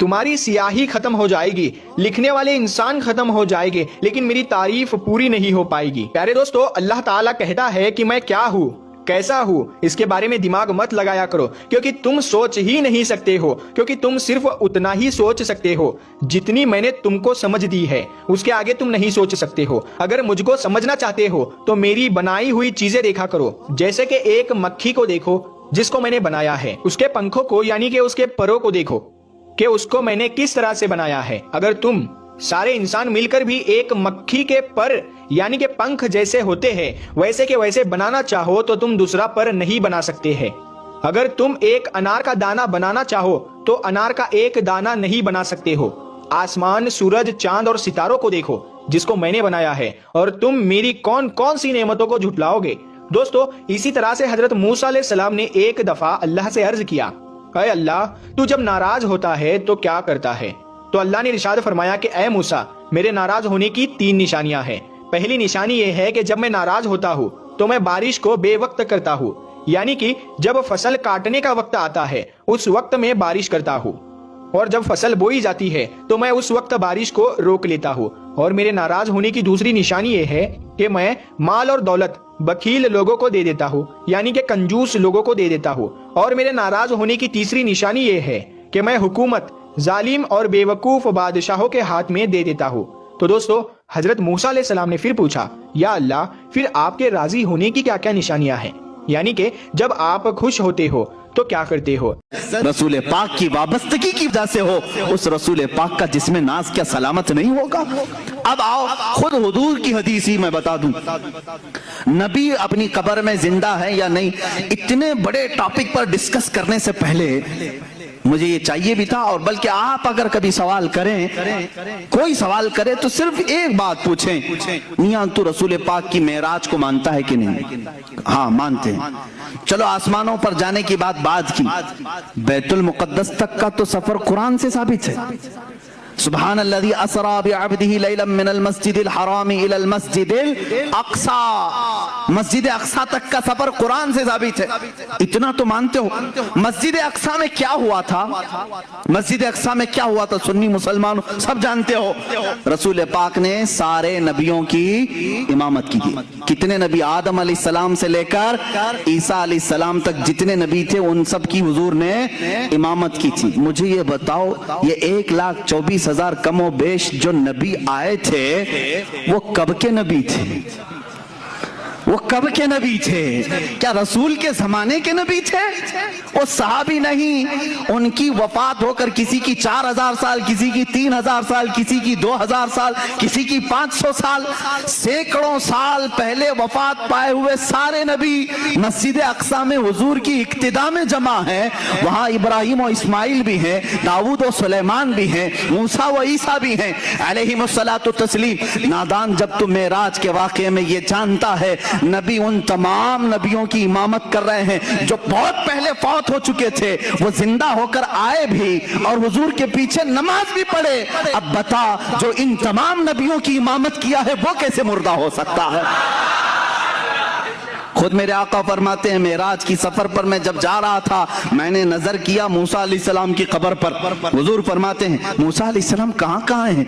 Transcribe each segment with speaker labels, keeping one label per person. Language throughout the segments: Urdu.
Speaker 1: تمہاری سیاہی ختم ہو جائے گی، لکھنے والے انسان ختم ہو جائے گے، لیکن میری تعریف پوری نہیں ہو پائے گی۔ پیارے دوستو، اللہ تعالیٰ کہتا ہے کہ میں کیا ہوں، کیسا ہوں، اس کے بارے میں دماغ مت لگایا کرو، کیونکہ تم سوچ ہی نہیں سکتے ہو، کیونکہ تم صرف اتنا ہی سوچ سکتے ہو جتنی میں نے تم کو سمجھ دی ہے، اس کے آگے تم نہیں سوچ سکتے ہو۔ اگر مجھ کو سمجھنا چاہتے ہو تو میری بنائی ہوئی چیزیں دیکھا کرو، جیسے کہ ایک مکھی کو دیکھو جس کو میں نے بنایا ہے، اس کے پنکھوں کو یعنی کہ اس کے پروں کو دیکھو کہ اس کو میں نے کس طرح سے بنایا ہے۔ اگر تم سارے انسان مل کر بھی ایک مکھی کے پر یعنی کہ پنکھ جیسے ہوتے ہیں ویسے کے ویسے بنانا چاہو تو تم دوسرا پر نہیں بنا سکتے ہیں۔ اگر تم ایک انار کا دانہ بنانا چاہو تو انار کا ایک دانہ نہیں بنا سکتے ہو۔ آسمان، سورج، چاند اور ستاروں کو دیکھو جس کو میں نے بنایا ہے، اور تم میری کون کون سی نعمتوں کو جھٹلاؤ گے۔ دوستو، اسی طرح سے حضرت موسیٰ علیہ السلام نے ایک دفعہ اللہ سے عرض کیا، اے اللہ، تو جب ناراض ہوتا ہے تو کیا کرتا ہے؟ تو اللہ نے ارشاد فرمایا کہ اے موسیٰ، میرے ناراض ہونے کی 3 نشانیاں ہیں۔ پہلی نشانی یہ ہے کہ جب میں ناراض ہوتا ہوں تو میں بارش کو بے وقت کرتا ہوں، یعنی کہ جب فصل کاٹنے کا وقت آتا ہے اس وقت میں بارش کرتا ہوں، اور جب فصل بوئی جاتی ہے تو میں اس وقت بارش کو روک لیتا ہوں۔ اور میرے ناراض ہونے کی دوسری نشانی یہ ہے کہ میں مال اور دولت بخیل لوگوں کو دے دیتا ہوں، یعنی کہ کنجوس لوگوں کو دے دیتا ہوں۔ اور میرے ناراض ہونے کی تیسری نشانی یہ ہے کہ میں حکومت ظالم اور بے وقوف بادشاہوں کے ہاتھ میں دے دیتا ہوں۔ تو دوستو، حضرت موسیٰ علیہ السلام نے پھر پوچھا، یا اللہ، پھر آپ کے راضی ہونے کی کیا کیا نشانیاں ہیں؟ یعنی کہ جب آپ خوش ہوتے ہو تو کیا کرتے ہو؟
Speaker 2: رسول پاک کی وابستگی کی وجہ سے ہو، اس رسول پاک کا جسم ناز کیا سلامت نہیں ہوگا؟ اب آؤ خود حضور کی حدیث ہی میں بتا دوں، نبی اپنی قبر میں زندہ ہے یا نہیں، اتنے بڑے ٹاپک پر ڈسکس کرنے سے پہلے مجھے یہ چاہیے بھی تھا، اور بلکہ آپ اگر کبھی سوال کریں، کوئی سوال کرے تو صرف ایک بات پوچھیں، میاں تو رسول پاک کی معراج کو مانتا ہے کہ نہیں؟ ہاں مانتے ہیں۔ چلو آسمانوں پر جانے کی بات کی، بیت المقدس تک کا تو سفر قرآن سے ثابت ہے۔ سبحان الذي اسرى بعبده ليلا من المسجد الحرام الى المسجد الاقصى، مسجد اقصی تک کا سفر قرآن سے ثابت ہے۔ اتنا تو مانتے ہو۔ مسجد اقصی میں کیا ہوا تھا؟ مسجد اقصی میں کیا ہوا تھا؟ سنی مسلمان سب جانتے ہو، رسول پاک نے سارے نبیوں کی امامت کی تھی۔ کتنے نبی؟ آدم علیہ السلام سے لے کر عیسیٰ علیہ السلام تک جتنے نبی تھے ان سب کی حضور نے امامت کی تھی۔ مجھے یہ بتاؤ، یہ 1,24,000 کم و بیش جو نبی آئے تھے وہ کب کے نبی تھے؟ وہ کب کے نبی تھے؟ کیا رسول کے زمانے کے نبی تھے؟ وہ صحابی نہیں، ان کی وفات ہو کر کسی کی 4,000 سال، کسی کی 3,000 سال، کسی کی 2,000 سال، کسی کی 500 سال، سینکڑوں سال پہلے وفات پائے ہوئے سارے نبی مسجد اقصی میں حضور کی اقتداء میں جمع ہیں۔ وہاں ابراہیم و اسماعیل بھی ہیں، داؤد و سلیمان بھی ہیں، موسیٰ و عیسیٰ بھی ہیں علیہم الصلاۃ والتسلیم۔ نادان جب تو معراج کے واقعے میں یہ جانتا ہے نبی ان تمام نبیوں کی امامت کر رہے ہیں جو بہت پہلے فوت ہو چکے تھے، وہ زندہ ہو کر آئے بھی اور حضور کے پیچھے نماز بھی پڑھے، اب بتا جو ان تمام نبیوں کی امامت کیا ہے وہ کیسے مردہ ہو سکتا ہے؟ خود میرے آقا فرماتے ہیں معراج کی سفر پر میں جب جا رہا تھا میں نے نظر کیا موسیٰ علیہ السلام کی قبر پر۔ حضور فرماتے ہیں موسیٰ علیہ السلام کہاں ہیں؟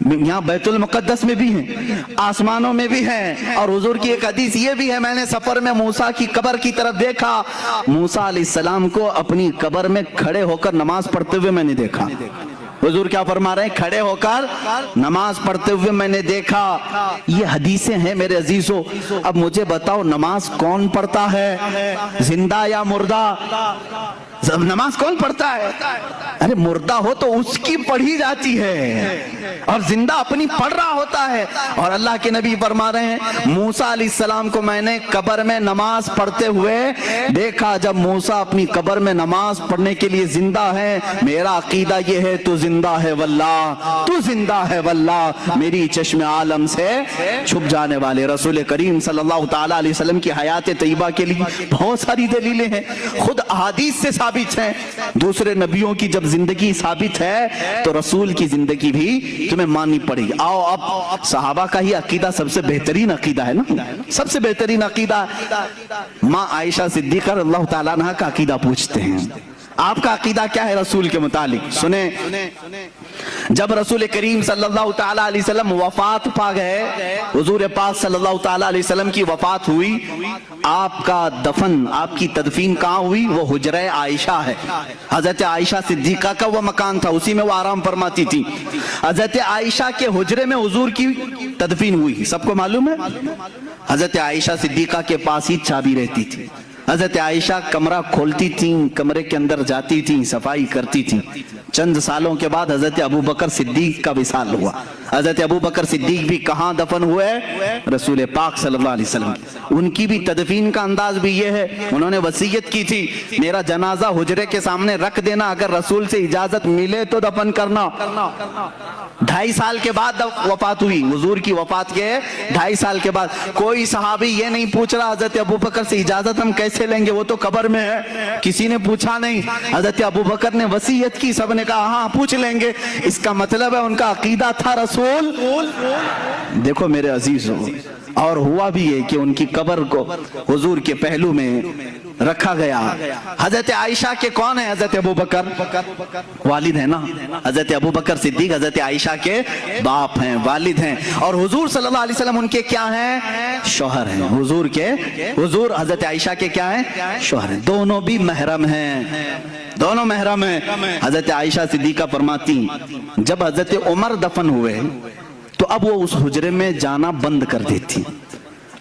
Speaker 2: یہاں بیت المقدس میں بھی ہیں، آسمانوں میں بھی ہیں، اور حضور کی ایک حدیث یہ بھی ہے میں نے سفر میں موسیٰ کی قبر کی طرف دیکھا، موسیٰ علیہ السلام کو اپنی قبر میں کھڑے ہو کر نماز پڑھتے ہوئے میں نے دیکھا۔ حضور کیا فرما رہے ہیں؟ کھڑے ہو کر نماز پڑھتے ہوئے میں نے دیکھا۔ یہ حدیثیں ہیں میرے عزیزوں۔ اب مجھے بتاؤ نماز کون پڑھتا ہے، زندہ یا مردہ؟ نماز کون پڑھتا ہے؟ ارے مردہ ہو تو اس کی پڑھی جاتی ہے اور زندہ اپنی پڑھ رہا ہوتا ہے۔ اور اللہ کے نبی فرما رہے ہیں موسیٰ علیہ السلام کو میں نے قبر میں نماز پڑھتے ہوئے دیکھا۔ جب موسیٰ اپنی قبر میں نماز پڑھنے کے لیے زندہ ہے، میرا عقیدہ یہ ہے تو زندہ ہے واللہ، تو زندہ ہے واللہ، میری چشم عالم سے چھپ جانے والے رسول کریم صلی اللہ تعالیٰ علیہ وسلم کی حیات طیبہ کے لیے بہت ساری دلیلیں ہیں، خود احادیث سے ثابت ہیں۔ دوسرے نبیوں کی جب زندگی ثابت ہے تو رسول کی زندگی بھی تمہیں ماننی پڑے گی۔ آؤ اب صحابہ کا ہی عقیدہ سب سے بہترین عقیدہ ہے نا، سب سے بہترین عقیدہ۔ ماں عائشہ صدیقہ رضی اللہ تعالیٰ عنہ کا عقیدہ پوچھتے ہیں، آپ کا عقیدہ کیا ہے رسول کے متعلق؟ سنیں، جب رسول کریم صلی اللہ تعالیٰ علیہ وسلم وفات پا گئے، حضور پاک صلی اللہ تعالیٰ علیہ وسلم کی وفات ہوئی، آپ کا دفن، آپ کی تدفین کہاں ہوئی؟ وہ حجرہ عائشہ ہے۔ حضرت عائشہ صدیقہ کا وہ مکان تھا، اسی میں وہ آرام فرماتی تھی۔ حضرت عائشہ کے حجرے میں حضور کی تدفین ہوئی، سب کو معلوم ہے۔ حضرت عائشہ صدیقہ کے پاس ہی چابی رہتی تھی۔ حضرت عائشہ کمرہ کھولتی تھیں، کمرے کے اندر جاتی تھیں، صفائی کرتی تھیں۔ چند سالوں کے بعد حضرت ابوبکر صدیق کا وصال ہوا۔ حضرت ابوبکر صدیق بھی کہاں دفن ہوئے؟ رسول پاک صلی اللہ علیہ وسلم۔ ان کی بھی تدفین کا انداز بھی یہ ہے، انہوں نے وصیت کی تھی میرا جنازہ حجرے کے سامنے رکھ دینا، اگر رسول سے اجازت ملے تو دفن کرنا۔ 2.5 سال کے بعد وفات ہوئی، حضور کی وفات کے 2.5 سال کے بعد۔ کوئی صحابی یہ نہیں پوچھ رہا حضرت ابوبکر سے اجازت ہم کیسے لیں گے، وہ تو قبر میں ہے، کسی نے پوچھا نہیں۔ حضرت ابوبکر نے وصیت کی، سب نے کہا ہاں پوچھ لیں گے۔ اس کا مطلب ہے ان کا عقیدہ تھا رسول۔ دیکھو میرے عزیزو، اور ہوا بھی یہ کہ ان کی قبر کو حضور کے پہلو میں رکھا گیا۔ حضرت عائشہ کے کون ہیں؟ حضرت ابوبکر والد ہیں نا، حضرت ابوبکر صدیق حضرت عائشہ کے باپ ہیں، والد ہیں، اور حضور صلی اللہ علیہ وسلم ان کے کیا ہیں؟ شوہر ہیں۔ حضور حضرت عائشہ کے کیا ہیں؟ شوہر ہیں۔ دونوں بھی محرم ہیں، دونوں محرم ہیں۔ حضرت عائشہ صدیقہ فرماتی جب حضرت عمر دفن ہوئے تو اب وہ اس حجرے میں جانا بند کر دیتی،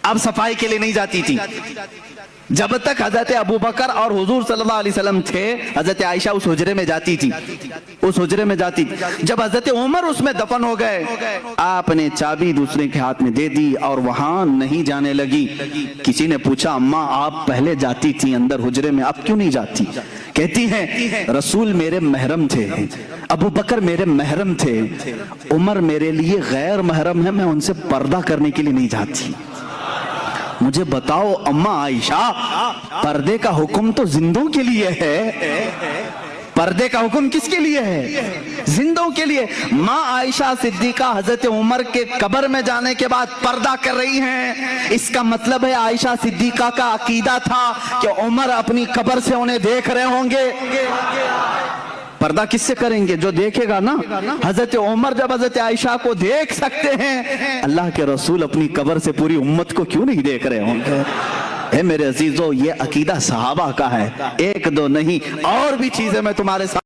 Speaker 2: اب صفائی کے لیے نہیں جاتی تھی۔ جب تک حضرت ابوبکر اور حضور صلی اللہ علیہ وسلم تھے، حضرت عائشہ اس حجرے میں جاتی تھی، اس حجرے میں جاتی تھی۔ جب حضرت عمر اس میں دفن ہو گئے، آپ نے چابی دوسرے کے ہاتھ میں دے دی اور وہاں نہیں جانے لگی۔ کسی نے پوچھا اماں آپ پہلے جاتی تھی اندر حجرے میں، اب کیوں نہیں جاتی؟ کہتی ہیں رسول میرے محرم تھے، ابوبکر میرے محرم تھے، عمر میرے لیے غیر محرم ہے، میں ان سے پردہ کرنے کے لیے نہیں جاتی۔ مجھے بتاؤ اماں عائشہ، پردے کا حکم تو زندوں کے لیے ہے، پردے کا حکم کس کے لیے ہے؟ زندوں کے لیے۔ ماں عائشہ صدیقہ حضرت عمر کے قبر میں جانے کے بعد پردہ کر رہی ہیں، اس کا مطلب ہے عائشہ صدیقہ کا عقیدہ تھا کہ عمر اپنی قبر سے انہیں دیکھ رہے ہوں گے۔ پردہ کس سے کریں گے؟ جو دیکھے گا نا۔ حضرت عمر جب حضرت عائشہ کو دیکھ سکتے ہیں، اللہ کے رسول اپنی قبر سے پوری امت کو کیوں نہیں دیکھ رہے ہوں گے؟ اے میرے عزیزو، یہ عقیدہ صحابہ کا ہے، ایک دو نہیں، اور بھی چیزیں میں تمہارے ساتھ